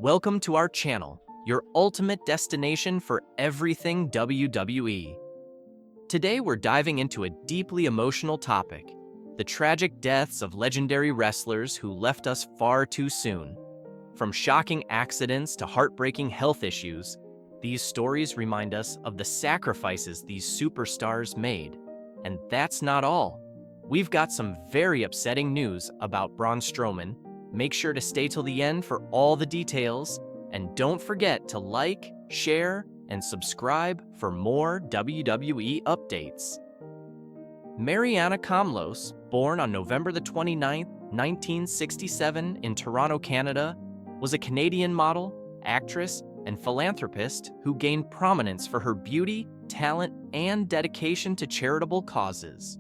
Welcome to our channel, your ultimate destination for everything WWE. Today we're diving into a deeply emotional topic, the tragic deaths of legendary wrestlers who left us far too soon. From shocking accidents to heartbreaking health issues, these stories remind us of the sacrifices these superstars made. And that's not all. We've got some very upsetting news about Braun Strowman. Make sure to stay till the end for all the details, and don't forget to like, share, and subscribe for more WWE updates. Mariana Kamlos, born on November the 29th, 1967 in Toronto, Canada, was a Canadian model, actress, and philanthropist who gained prominence for her beauty, talent, and dedication to charitable causes.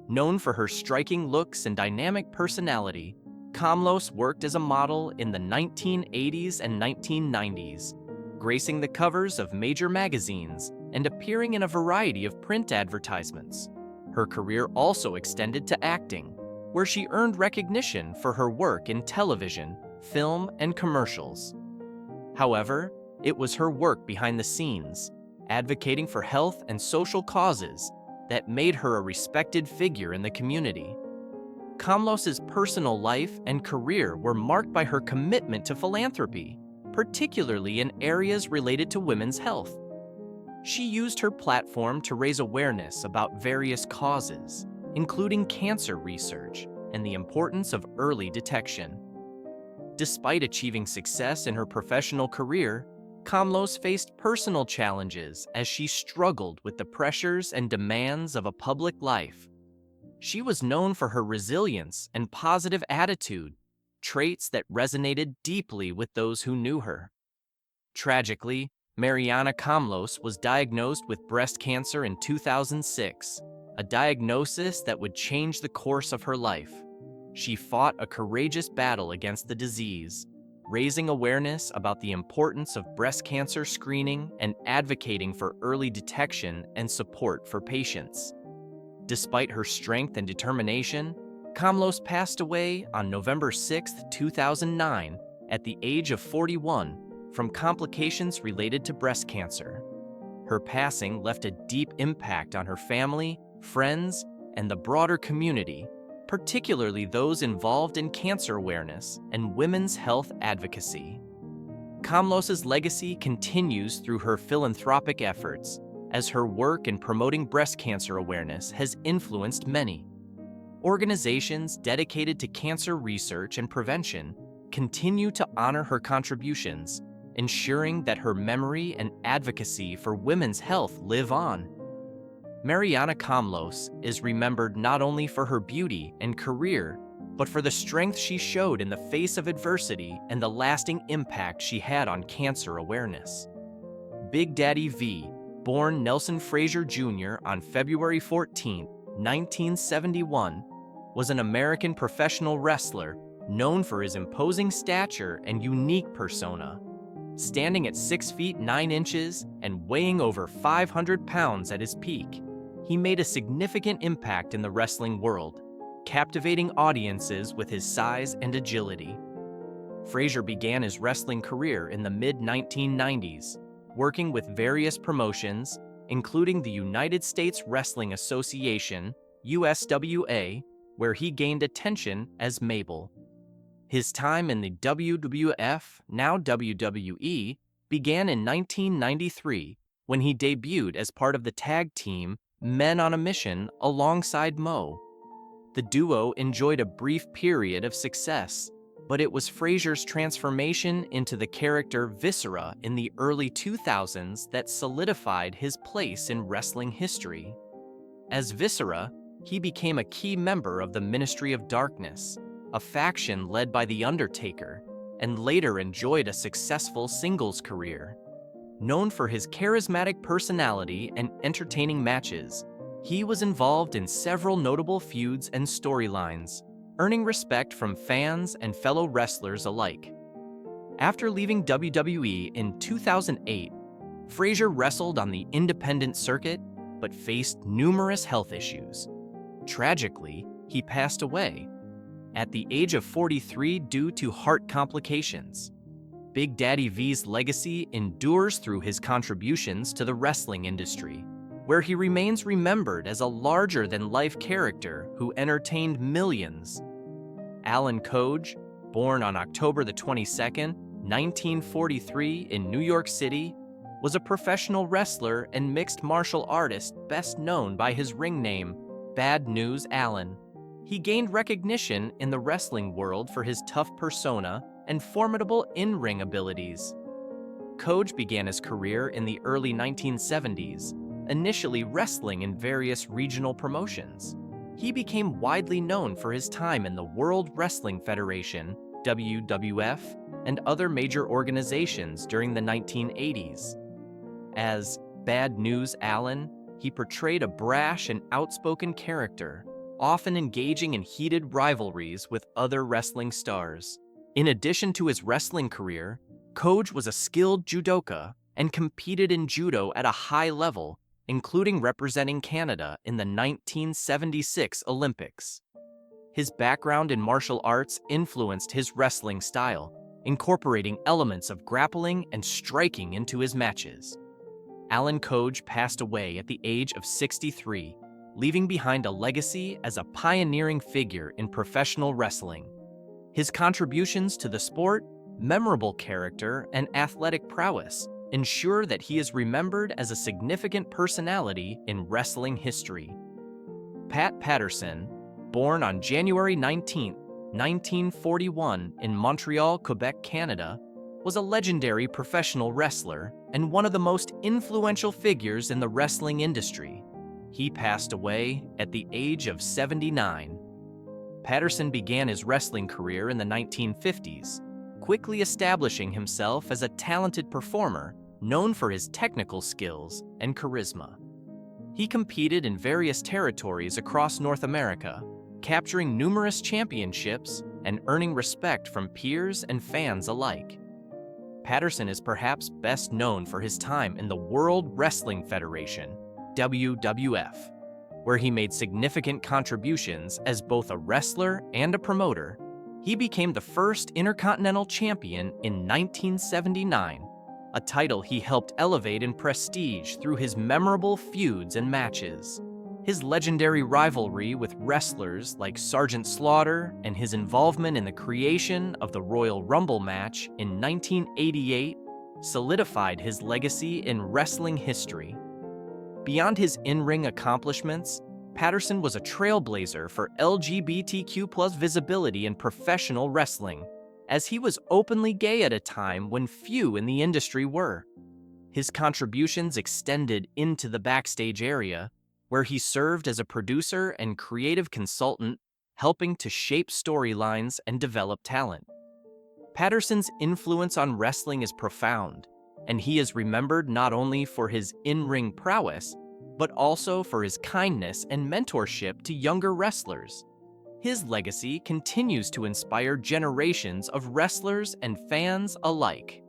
Known for her striking looks and dynamic personality, Kamlos worked as a model in the 1980s and 1990s, gracing the covers of major magazines and appearing in a variety of print advertisements. Her career also extended to acting, where she earned recognition for her work in television, film, and commercials. However, it was her work behind the scenes, advocating for health and social causes, that made her a respected figure in the community. Kamlos's personal life and career were marked by her commitment to philanthropy, particularly in areas related to women's health. She used her platform to raise awareness about various causes, including cancer research and the importance of early detection. Despite achieving success in her professional career, Kamlos faced personal challenges as she struggled with the pressures and demands of a public life. She was known for her resilience and positive attitude, traits that resonated deeply with those who knew her. Tragically, Mariana Kamlos was diagnosed with breast cancer in 2006, a diagnosis that would change the course of her life. She fought a courageous battle against the disease, raising awareness about the importance of breast cancer screening and advocating for early detection and support for patients. Despite her strength and determination, Kamlos passed away on November 6, 2009, at the age of 41, from complications related to breast cancer. Her passing left a deep impact on her family, friends, and the broader community, particularly those involved in cancer awareness and women's health advocacy. Kamlos's legacy continues through her philanthropic efforts, as her work in promoting breast cancer awareness has influenced many. Organizations dedicated to cancer research and prevention continue to honor her contributions, ensuring that her memory and advocacy for women's health live on. Mariana Kamlos is remembered not only for her beauty and career, but for the strength she showed in the face of adversity and the lasting impact she had on cancer awareness. Big Daddy V, born Nelson Frazier Jr. on February 14, 1971, was an American professional wrestler known for his imposing stature and unique persona. Standing at 6 feet 9 inches and weighing over 500 pounds at his peak, he made a significant impact in the wrestling world, captivating audiences with his size and agility. Frazier began his wrestling career in the mid-1990s, working with various promotions, including the United States Wrestling Association, USWA, where he gained attention as Mabel. His time in the WWF, now WWE, began in 1993 when he debuted as part of the tag team Men on a Mission alongside Mo. The duo enjoyed a brief period of success, but it was Frazier's transformation into the character Viscera in the early 2000s that solidified his place in wrestling history. As Viscera, he became a key member of the Ministry of Darkness, a faction led by The Undertaker, and later enjoyed a successful singles career. Known for his charismatic personality and entertaining matches, he was involved in several notable feuds and storylines, earning respect from fans and fellow wrestlers alike. After leaving WWE in 2008, Frazier wrestled on the independent circuit but faced numerous health issues. Tragically, he passed away at the age of 43 due to heart complications. Big Daddy V's legacy endures through his contributions to the wrestling industry, where he remains remembered as a larger-than-life character who entertained millions. Alan Coge, born on October the 22nd, 1943 in New York City, was a professional wrestler and mixed martial artist best known by his ring name, Bad News Allen. He gained recognition in the wrestling world for his tough persona and formidable in-ring abilities. Coge began his career in the early 1970s, initially wrestling in various regional promotions. He became widely known for his time in the World Wrestling Federation, WWF, and other major organizations during the 1980s. As Bad News Allen, he portrayed a brash and outspoken character, often engaging in heated rivalries with other wrestling stars. In addition to his wrestling career, Coge was a skilled judoka and competed in judo at a high level, including representing Canada in the 1976 Olympics. His background in martial arts influenced his wrestling style, incorporating elements of grappling and striking into his matches. Alan Coge passed away at the age of 63, leaving behind a legacy as a pioneering figure in professional wrestling. His contributions to the sport, memorable character, and athletic prowess ensure that he is remembered as a significant personality in wrestling history. Pat Patterson, born on January 19, 1941 in Montreal, Quebec, Canada, was a legendary professional wrestler and one of the most influential figures in the wrestling industry. He passed away at the age of 79. Patterson began his wrestling career in the 1950s, quickly establishing himself as a talented performer known for his technical skills and charisma. He competed in various territories across North America, capturing numerous championships and earning respect from peers and fans alike. Patterson is perhaps best known for his time in the World Wrestling Federation, WWF, where he made significant contributions as both a wrestler and a promoter. He became the first Intercontinental Champion in 1979, a title he helped elevate in prestige through his memorable feuds and matches. His legendary rivalry with wrestlers like Sergeant Slaughter and his involvement in the creation of the Royal Rumble match in 1988 solidified his legacy in wrestling history. Beyond his in-ring accomplishments, Patterson was a trailblazer for LGBTQ+ visibility in professional wrestling, as he was openly gay at a time when few in the industry were. His contributions extended into the backstage area, where he served as a producer and creative consultant, helping to shape storylines and develop talent. Patterson's influence on wrestling is profound, and he is remembered not only for his in-ring prowess, but also for his kindness and mentorship to younger wrestlers. His legacy continues to inspire generations of wrestlers and fans alike.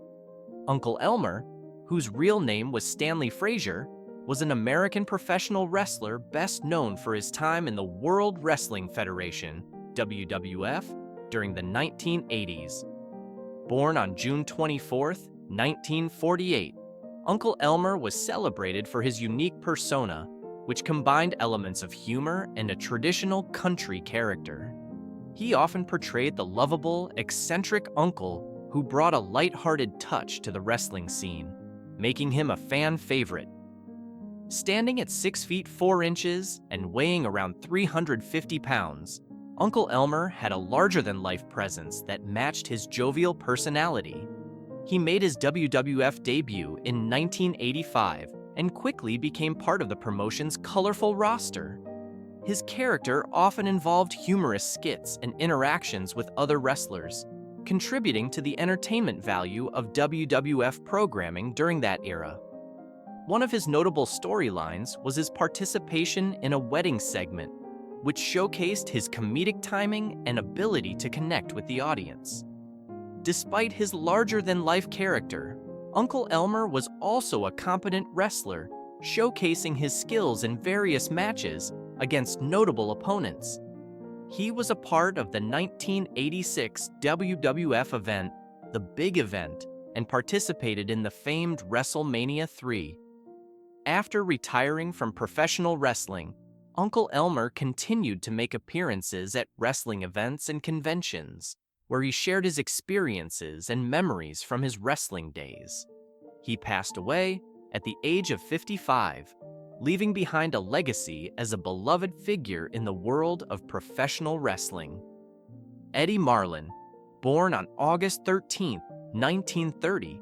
Uncle Elmer, whose real name was Stanley Frazier, was an American professional wrestler best known for his time in the World Wrestling Federation, WWF, during the 1980s. Born on June 24, 1948, Uncle Elmer was celebrated for his unique persona, which combined elements of humor and a traditional country character. He often portrayed the lovable, eccentric uncle who brought a light-hearted touch to the wrestling scene, making him a fan favorite. Standing at 6 feet 4 inches and weighing around 350 pounds, Uncle Elmer had a larger-than-life presence that matched his jovial personality. He made his WWF debut in 1985 and quickly became part of the promotion's colorful roster. His character often involved humorous skits and interactions with other wrestlers, contributing to the entertainment value of WWF programming during that era. One of his notable storylines was his participation in a wedding segment, which showcased his comedic timing and ability to connect with the audience. Despite his larger-than-life character, Uncle Elmer was also a competent wrestler, showcasing his skills in various matches against notable opponents. He was a part of the 1986 WWF event, The Big Event, and participated in the famed WrestleMania 3. After retiring from professional wrestling, Uncle Elmer continued to make appearances at wrestling events and conventions, where he shared his experiences and memories from his wrestling days. He passed away at the age of 55, leaving behind a legacy as a beloved figure in the world of professional wrestling. Eddie Marlin, born on August 13, 1930,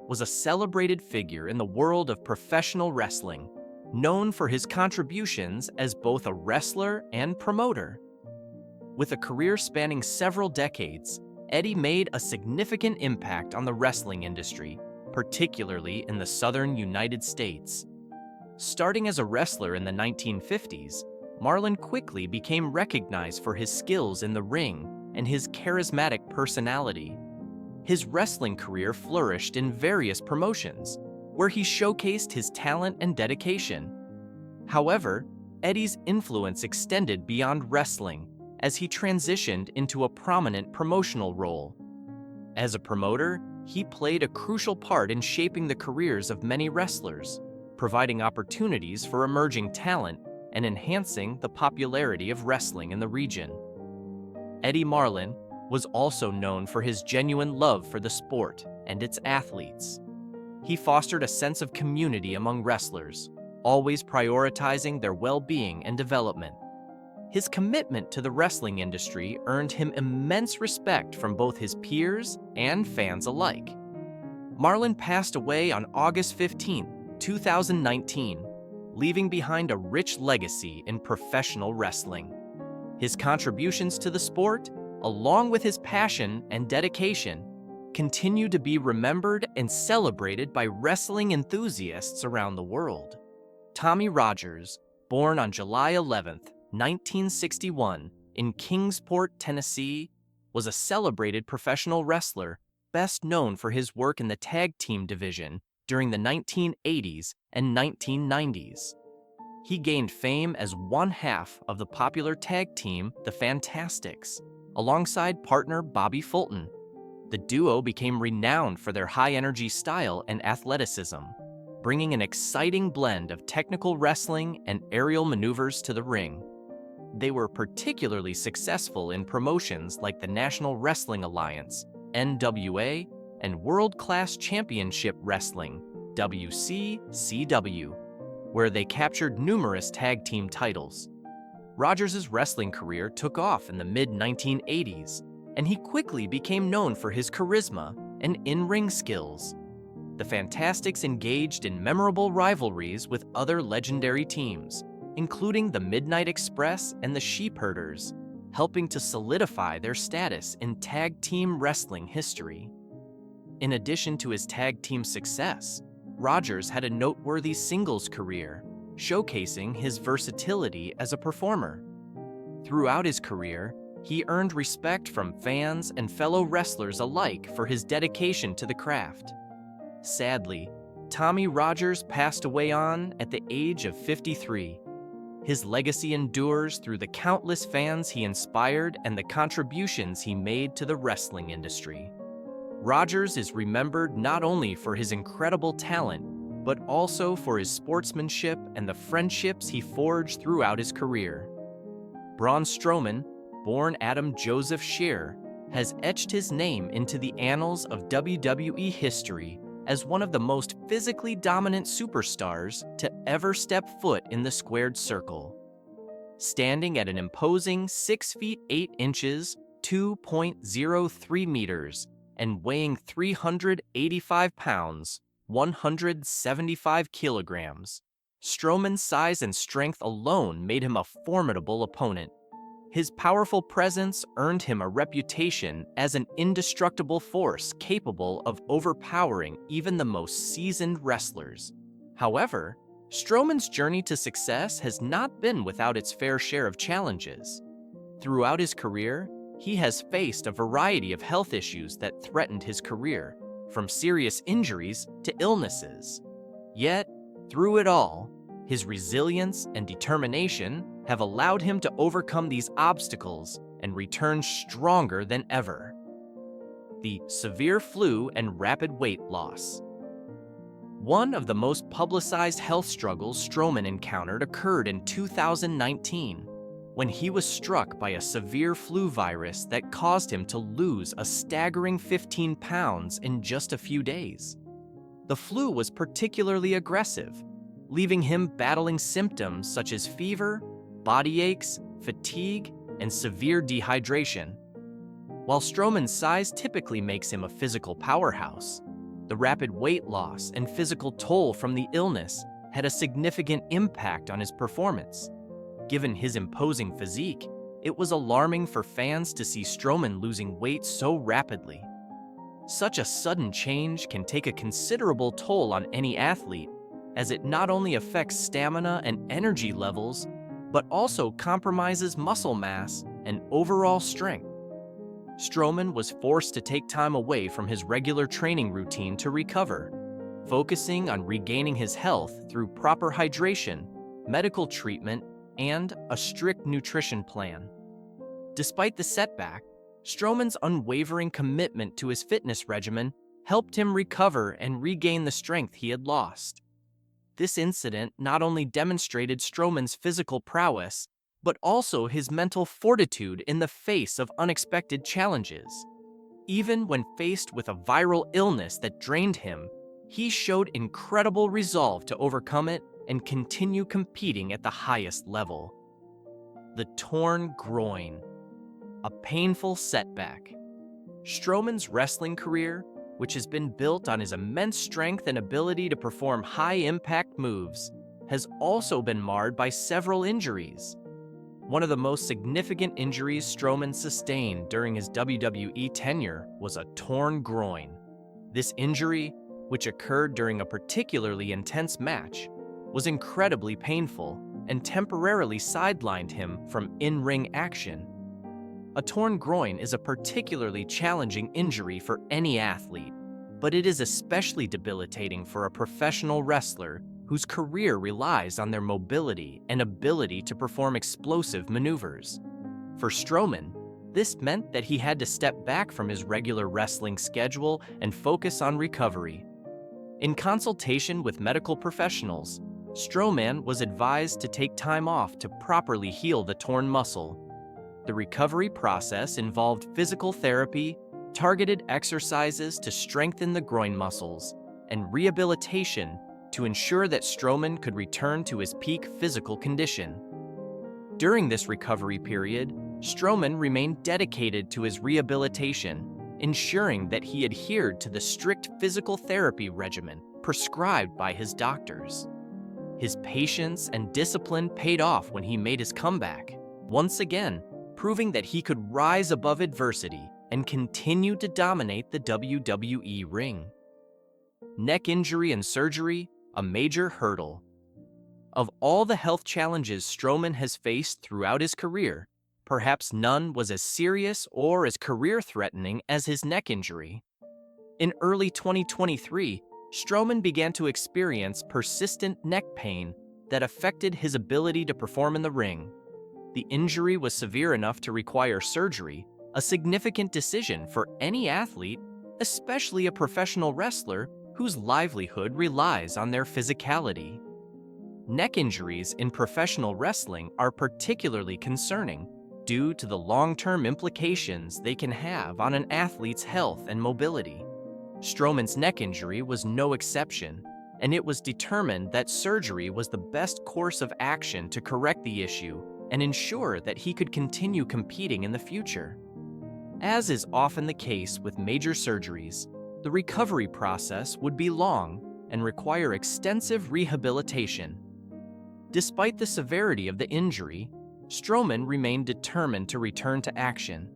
was a celebrated figure in the world of professional wrestling, known for his contributions as both a wrestler and promoter. With a career spanning several decades, Eddie made a significant impact on the wrestling industry, particularly in the southern United States. Starting as a wrestler in the 1950s, Marlin quickly became recognized for his skills in the ring and his charismatic personality. His wrestling career flourished in various promotions, where he showcased his talent and dedication. However, Eddie's influence extended beyond wrestling as he transitioned into a prominent promotional role. As a promoter, he played a crucial part in shaping the careers of many wrestlers, providing opportunities for emerging talent and enhancing the popularity of wrestling in the region. Eddie Marlin was also known for his genuine love for the sport and its athletes. He fostered a sense of community among wrestlers, always prioritizing their well-being and development. His commitment to the wrestling industry earned him immense respect from both his peers and fans alike. Marlin passed away on August 15, 2019, leaving behind a rich legacy in professional wrestling. His contributions to the sport, along with his passion and dedication, continue to be remembered and celebrated by wrestling enthusiasts around the world. Tommy Rogers, born on July 11, 1961, in Kingsport, Tennessee, was a celebrated professional wrestler best known for his work in the tag team division during the 1980s and 1990s. He gained fame as one half of the popular tag team, the Fantastics, alongside partner Bobby Fulton. The duo became renowned for their high-energy style and athleticism, bringing an exciting blend of technical wrestling and aerial maneuvers to the ring. They were particularly successful in promotions like the National Wrestling Alliance, NWA, and World Class Championship Wrestling, WCCW, where they captured numerous tag team titles. Rogers' wrestling career took off in the mid-1980s, and he quickly became known for his charisma and in-ring skills. The Fantastics engaged in memorable rivalries with other legendary teams, including the Midnight Express and the Sheepherders, helping to solidify their status in tag team wrestling history. In addition to his tag team success, Rogers had a noteworthy singles career, showcasing his versatility as a performer. Throughout his career, he earned respect from fans and fellow wrestlers alike for his dedication to the craft. Sadly, Tommy Rogers passed away at the age of 53. His legacy endures through the countless fans he inspired and the contributions he made to the wrestling industry. Rogers is remembered not only for his incredible talent, but also for his sportsmanship and the friendships he forged throughout his career. Braun Strowman, born Adam Joseph Scheer, has etched his name into the annals of WWE history as one of the most physically dominant superstars to ever step foot in the squared circle. Standing at an imposing 6 feet 8 inches, 2.03 meters, and weighing 385 pounds, 175 kilograms, Strowman's size and strength alone made him a formidable opponent. His powerful presence earned him a reputation as an indestructible force capable of overpowering even the most seasoned wrestlers. However, Strowman's journey to success has not been without its fair share of challenges. Throughout his career, he has faced a variety of health issues that threatened his career, from serious injuries to illnesses. Yet, through it all, his resilience and determination have allowed him to overcome these obstacles and return stronger than ever. the severe flu and rapid weight loss. One of the most publicized health struggles Strowman encountered occurred in 2019, when he was struck by a severe flu virus that caused him to lose a staggering 15 pounds in just a few days. The flu was particularly aggressive, leaving him battling symptoms such as fever, body aches, fatigue, and severe dehydration. While Strowman's size typically makes him a physical powerhouse, the rapid weight loss and physical toll from the illness had a significant impact on his performance. Given his imposing physique, it was alarming for fans to see Strowman losing weight so rapidly. Such a sudden change can take a considerable toll on any athlete, as it not only affects stamina and energy levels, but also compromises muscle mass and overall strength. Strowman was forced to take time away from his regular training routine to recover, focusing on regaining his health through proper hydration, medical treatment, and a strict nutrition plan. Despite the setback, Strowman's unwavering commitment to his fitness regimen helped him recover and regain the strength he had lost. This incident not only demonstrated Strowman's physical prowess, but also his mental fortitude in the face of unexpected challenges. Even when faced with a viral illness that drained him, he showed incredible resolve to overcome it and continue competing at the highest level. The torn groin. A painful setback. Strowman's wrestling career, which has been built on his immense strength and ability to perform high-impact moves, has also been marred by several injuries. One of the most significant injuries Strowman sustained during his WWE tenure was a torn groin. This injury, which occurred during a particularly intense match, was incredibly painful and temporarily sidelined him from in-ring action. A torn groin is a particularly challenging injury for any athlete, but it is especially debilitating for a professional wrestler whose career relies on their mobility and ability to perform explosive maneuvers. For Strowman, this meant that he had to step back from his regular wrestling schedule and focus on recovery. In consultation with medical professionals, Strowman was advised to take time off to properly heal the torn muscle. The recovery process involved physical therapy, targeted exercises to strengthen the groin muscles, and rehabilitation to ensure that Strowman could return to his peak physical condition. During this recovery period, Strowman remained dedicated to his rehabilitation, ensuring that he adhered to the strict physical therapy regimen prescribed by his doctors. His patience and discipline paid off when he made his comeback, once again proving that he could rise above adversity and continue to dominate the WWE ring. Neck injury and surgery, a major hurdle. Of all the health challenges Strowman has faced throughout his career, perhaps none was as serious or as career-threatening as his neck injury. In early 2023, Strowman began to experience persistent neck pain that affected his ability to perform in the ring. The injury was severe enough to require surgery, a significant decision for any athlete, especially a professional wrestler whose livelihood relies on their physicality. Neck injuries in professional wrestling are particularly concerning due to the long-term implications they can have on an athlete's health and mobility. Strowman's neck injury was no exception, and it was determined that surgery was the best course of action to correct the issue and ensure that he could continue competing in the future. As is often the case with major surgeries, the recovery process would be long and require extensive rehabilitation. Despite the severity of the injury, Strowman remained determined to return to action.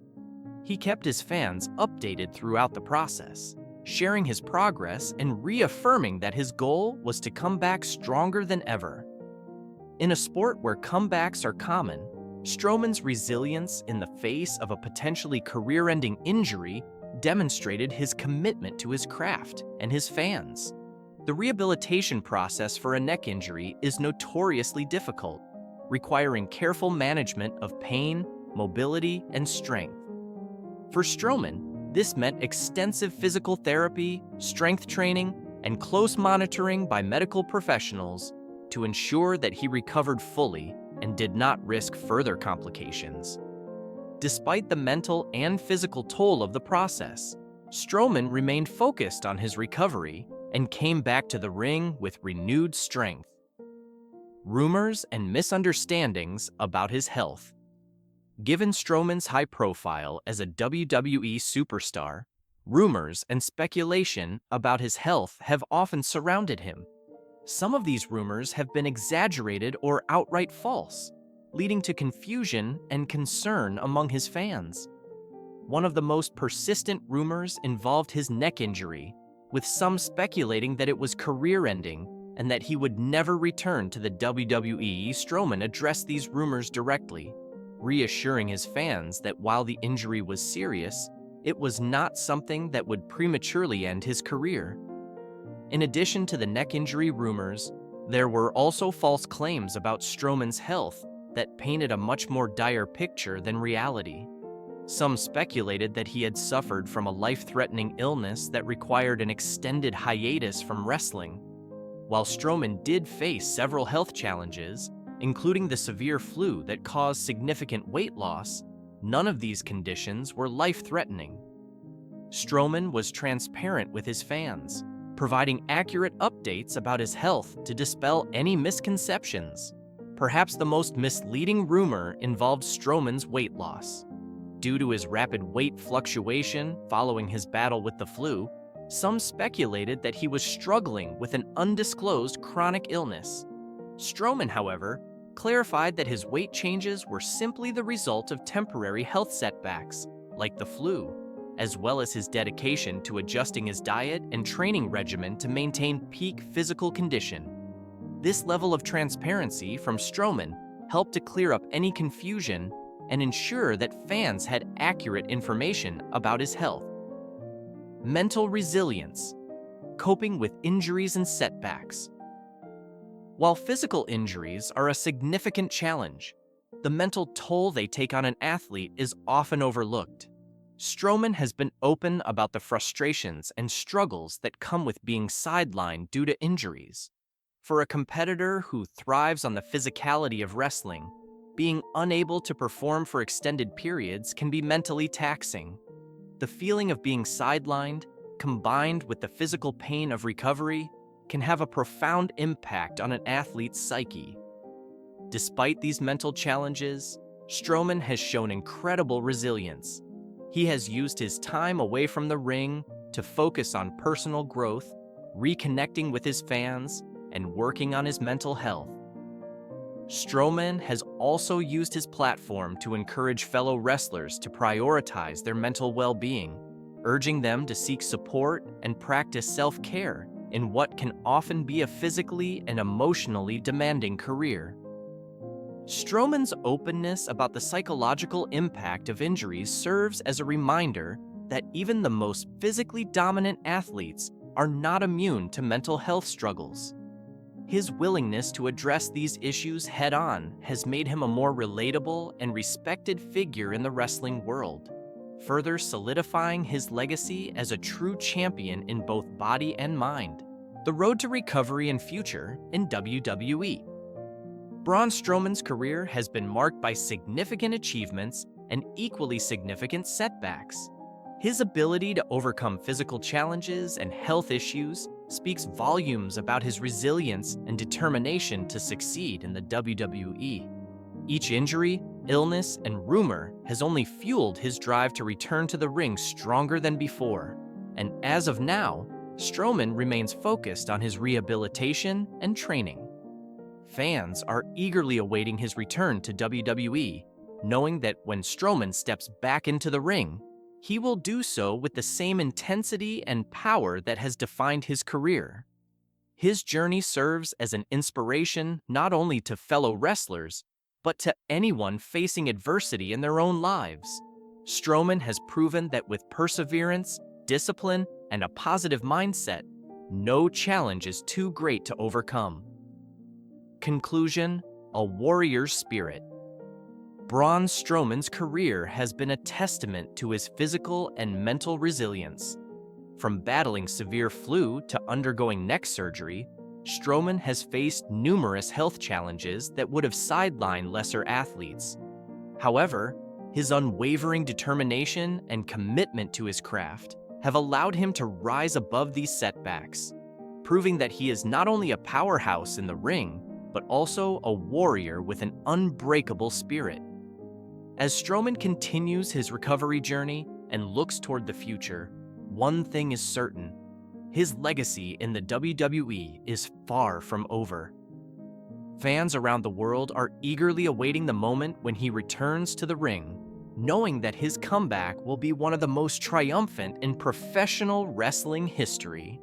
He kept his fans updated throughout the process, sharing his progress and reaffirming that his goal was to come back stronger than ever. In a sport where comebacks are common, Strowman's resilience in the face of a potentially career-ending injury demonstrated his commitment to his craft and his fans. The rehabilitation process for a neck injury is notoriously difficult, requiring careful management of pain, mobility, and strength. For Strowman, This meant extensive physical therapy, strength training, and close monitoring by medical professionals to ensure that he recovered fully and did not risk further complications. Despite the mental and physical toll of the process, Strowman remained focused on his recovery and came back to the ring with renewed strength. Rumors and misunderstandings about his health. Given Strowman's high profile as a WWE superstar, rumors and speculation about his health have often surrounded him. Some of these rumors have been exaggerated or outright false, leading to confusion and concern among his fans. One of the most persistent rumors involved his neck injury, with some speculating that it was career-ending and that he would never return to the WWE. Strowman addressed these rumors directly, reassuring his fans that while the injury was serious, it was not something that would prematurely end his career. In addition to the neck injury rumors, there were also false claims about Strowman's health that painted a much more dire picture than reality. Some speculated that he had suffered from a life-threatening illness that required an extended hiatus from wrestling. While Strowman did face several health challenges, including the severe flu that caused significant weight loss, none of these conditions were life-threatening. Strowman was transparent with his fans, providing accurate updates about his health to dispel any misconceptions. Perhaps the most misleading rumor involved Strowman's weight loss. Due to his rapid weight fluctuation following his battle with the flu, some speculated that he was struggling with an undisclosed chronic illness. Strowman, however, clarified that his weight changes were simply the result of temporary health setbacks, like the flu, as well as his dedication to adjusting his diet and training regimen to maintain peak physical condition. This level of transparency from Strowman helped to clear up any confusion and ensure that fans had accurate information about his health. Mental resilience, coping with injuries and setbacks. While physical injuries are a significant challenge, the mental toll they take on an athlete is often overlooked. Strowman has been open about the frustrations and struggles that come with being sidelined due to injuries. For a competitor who thrives on the physicality of wrestling, being unable to perform for extended periods can be mentally taxing. The feeling of being sidelined, combined with the physical pain of recovery, can have a profound impact on an athlete's psyche. Despite these mental challenges, Strowman has shown incredible resilience. He has used his time away from the ring to focus on personal growth, reconnecting with his fans, and working on his mental health. Strowman has also used his platform to encourage fellow wrestlers to prioritize their mental well-being, urging them to seek support and practice self-care in what can often be a physically and emotionally demanding career. Strowman's openness about the psychological impact of injuries serves as a reminder that even the most physically dominant athletes are not immune to mental health struggles. His willingness to address these issues head-on has made him a more relatable and respected figure in the wrestling world, further solidifying his legacy as a true champion in both body and mind. The road to recovery and future in WWE. Braun Strowman's career has been marked by significant achievements and equally significant setbacks. His ability to overcome physical challenges and health issues speaks volumes about his resilience and determination to succeed in the WWE. Each injury, illness, and rumor has only fueled his drive to return to the ring stronger than before. And as of now, Strowman remains focused on his rehabilitation and training. Fans are eagerly awaiting his return to WWE, knowing that when Strowman steps back into the ring, he will do so with the same intensity and power that has defined his career. His journey serves as an inspiration not only to fellow wrestlers, but to anyone facing adversity in their own lives. Strowman has proven that with perseverance, discipline, and a positive mindset, no challenge is too great to overcome. Conclusion: a warrior's spirit. Braun Strowman's career has been a testament to his physical and mental resilience. From battling severe flu to undergoing neck surgery, Strowman has faced numerous health challenges that would have sidelined lesser athletes. However, his unwavering determination and commitment to his craft have allowed him to rise above these setbacks, proving that he is not only a powerhouse in the ring, but also a warrior with an unbreakable spirit. As Strowman continues his recovery journey and looks toward the future, one thing is certain: his legacy in the WWE is far from over. Fans around the world are eagerly awaiting the moment when he returns to the ring, knowing that his comeback will be one of the most triumphant in professional wrestling history.